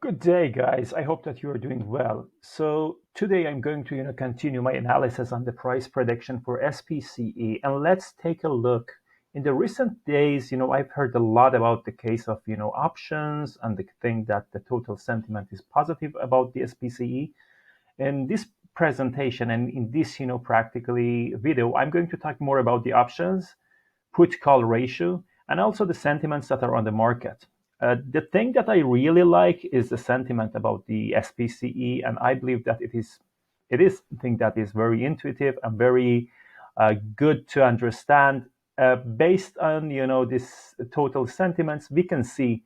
Good day, guys. I hope that you are doing well. So today I'm going to continue my analysis on the price prediction for SPCE, and let's take a look. In the recent days, I've heard a lot about the case of options and the thing that the total sentiment is positive about the SPCE. In this presentation and in this practically video, I'm going to talk more about the options, put call ratio, and also the sentiments that are on the market. The thing that I really like is the sentiment about the SPCE, and I believe that it is something that is very intuitive and very good to understand. Based on this total sentiments, we can see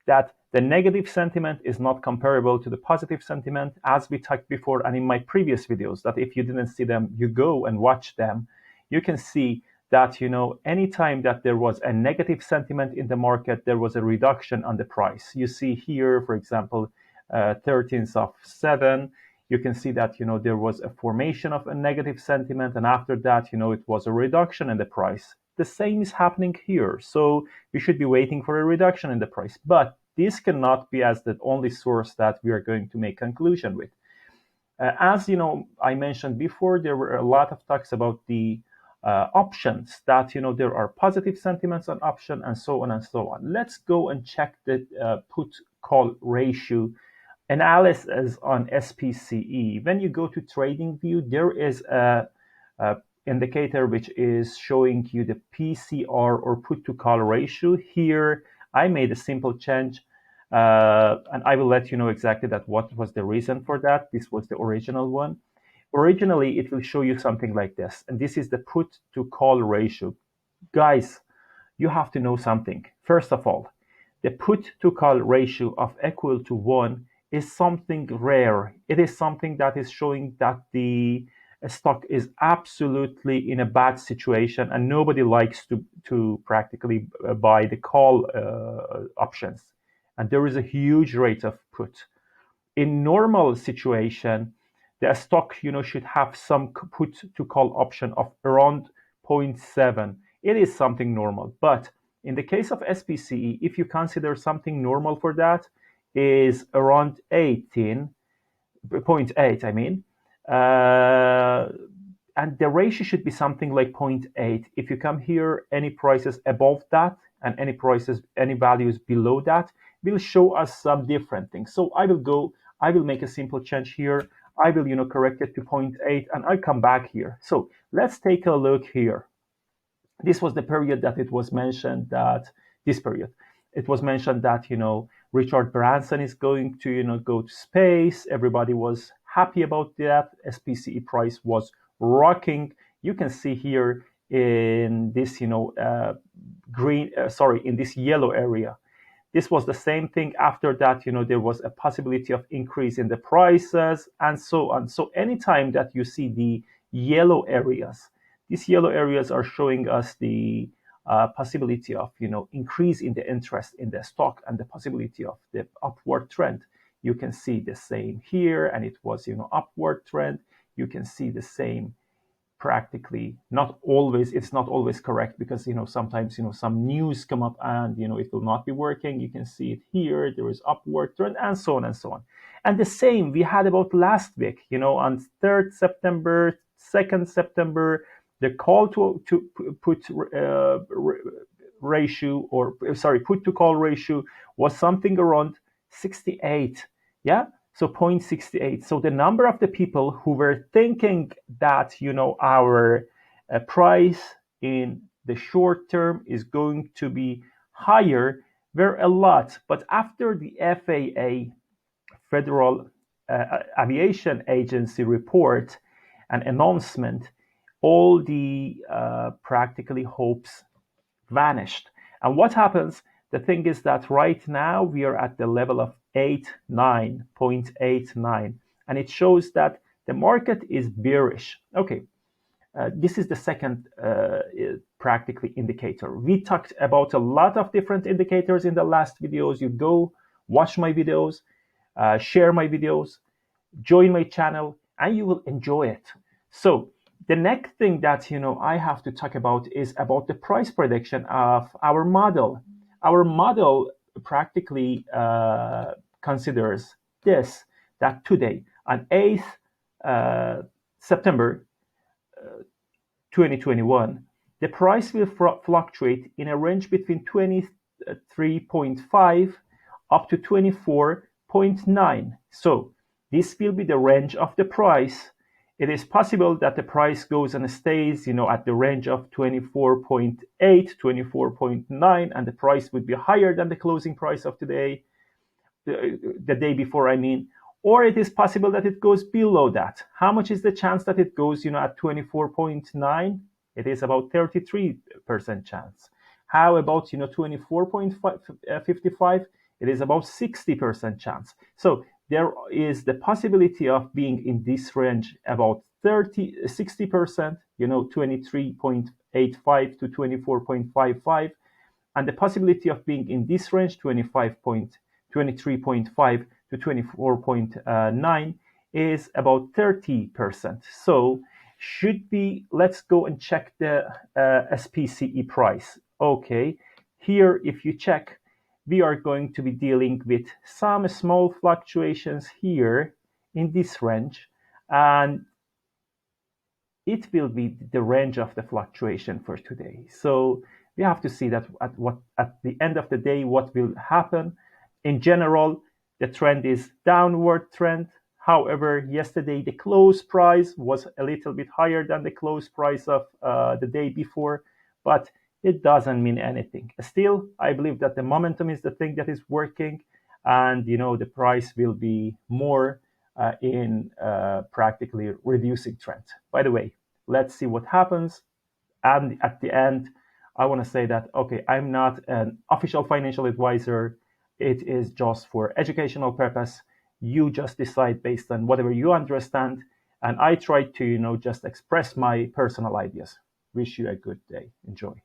that the negative sentiment is not comparable to the positive sentiment, as we talked before and in my previous videos. That if you didn't see them, you go and watch them. You can see that anytime that there was a negative sentiment in the market, there was a reduction on the price. You see here, for example, 13th of 7, you can see that there was a formation of a negative sentiment, and after that it was a reduction in the price. The same is happening here, so we should be waiting for a reduction in the price, but this cannot be as the only source that we are going to make conclusion with. As I mentioned before, there were a lot of talks about the options, that there are positive sentiments on option and so on and so on. Let's go and check the put call ratio analysis on SPCE. When you go to trading view, there is a indicator which is showing you the PCR, or put to call ratio. Here I made a simple change, and I will let you know exactly that what was the reason for that. This was the original one. Originally, it will show you something like this, and this is the put to call ratio. Guys, you have to know something. First of all, the put to call ratio of equal to 1 is something rare. It is something that is showing that the stock is absolutely in a bad situation, and nobody likes to practically buy the call options. And there is a huge rate of put. In normal situation, the stock should have some put to call option of around 0.7. It is something normal. But in the case of SPCE, if you consider something normal for that, is around 18.8, I mean, and the ratio should be something like 0.8. If you come here, any prices above that and any values below that will show us some different things. So I will make a simple change here. I will correct it to 0.8, and I come back here. So let's take a look here. This was the period that it was mentioned that it was mentioned that Richard Branson is going to go to space. Everybody was happy about that. SPCE price was rocking. You can see here in this in this yellow area. This was the same thing. After that, there was a possibility of increase in the prices and so on. So anytime that you see the yellow areas, these yellow areas are showing us the possibility of increase in the interest in the stock and the possibility of the upward trend. You can see the same here, and it was upward trend. You can see the same. Practically it's not always correct, because sometimes some news come up and it will not be working. You can see it here, there is upward trend and so on and so on. And the same we had about last week, on 3rd September, 2nd September, the call to put ratio, or put to call ratio was something around 68. Yeah, so 0.68. So the number of the people who were thinking that our price in the short term is going to be higher were a lot. But after the FAA, Federal Aviation Agency report and announcement, all the practically hopes vanished. And what happens? The thing is that right now we are at the level of 0.89, and it shows that the market is bearish. Okay, this is the second practically indicator. We talked about a lot of different indicators in the last videos. You go watch my videos, share my videos, join my channel, and you will enjoy it. So the next thing that I have to talk about is about the price prediction of our model. Our model practically considers this, that today, on 8th September 2021, the price will fluctuate in a range between 23.5 up to 24.9. So this will be the range of the price. It is possible that the price goes and stays, at the range of 24.8, 24.9, and the price would be higher than the closing price of today, the day before, I mean. Or it is possible that it goes below that. How much is the chance that it goes, at 24.9? It is about 33% chance. How about, 24.55? It is about 60% chance. So there is the possibility of being in this range about 60%, 23.85 to 24.55, and the possibility of being in this range, 23.5 to 24.9, is about 30%. So let's go and check the SPCE price. Okay, here if you check, we are going to be dealing with some small fluctuations here in this range, and it will be the range of the fluctuation for today. So we have to see that at the end of the day, what will happen. In general, the trend is downward trend. However, yesterday the close price was a little bit higher than the close price of the day before, but it doesn't mean anything. Still, I believe that the momentum is the thing that is working, and the price will be more in practically reducing trend. By the way, let's see what happens. And at the end, I want to say that, okay, I'm not an official financial advisor. It is just for educational purpose. You just decide based on whatever you understand. And I try to, just express my personal ideas. Wish you a good day. Enjoy.